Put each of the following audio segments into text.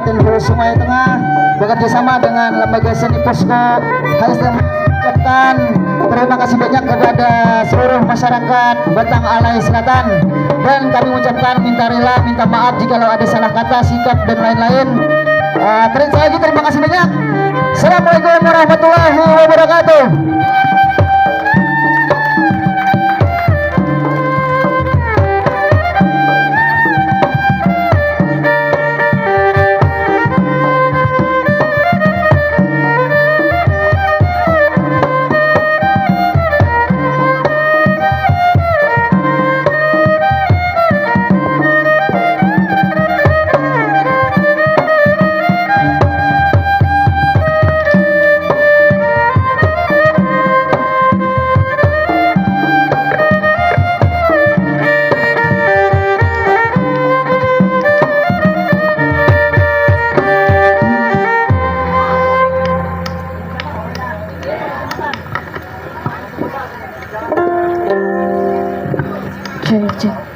Kabupaten Hulu Sungai Tengah bekerja sama dengan lembaga seni Posko harus mengucapkan terima kasih banyak kepada seluruh masyarakat Batang Alai Selatan, dan kami mengucapkan minta rela, minta maaf jika ada salah kata, sikap dan lain-lain. Terima kasih banyak. Assalamualaikum warahmatullahi wabarakatuh.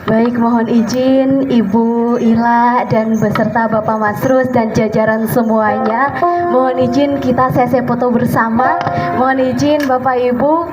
Baik, mohon izin Ibu Ila dan beserta Bapak Masrus dan jajaran semuanya. Mohon izin kita sesi foto bersama. Mohon izin Bapak Ibu.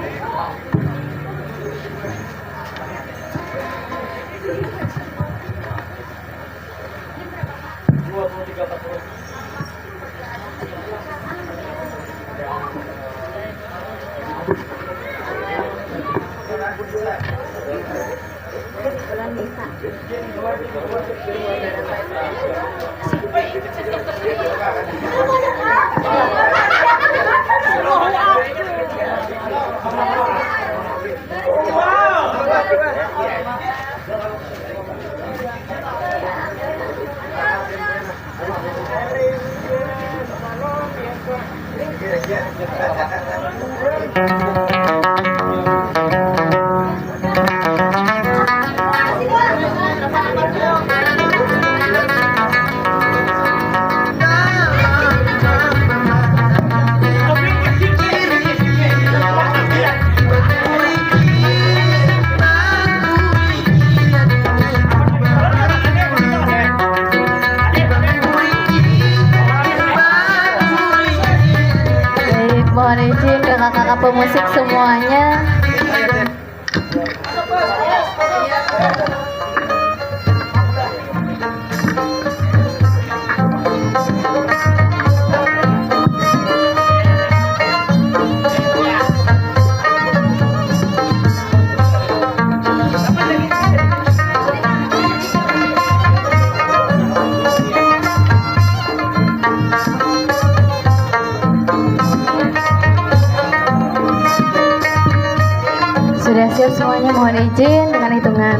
Mohon izin kakak-kakak pemusik semuanya. Sudah siap semuanya, mohon izin dengan hitungan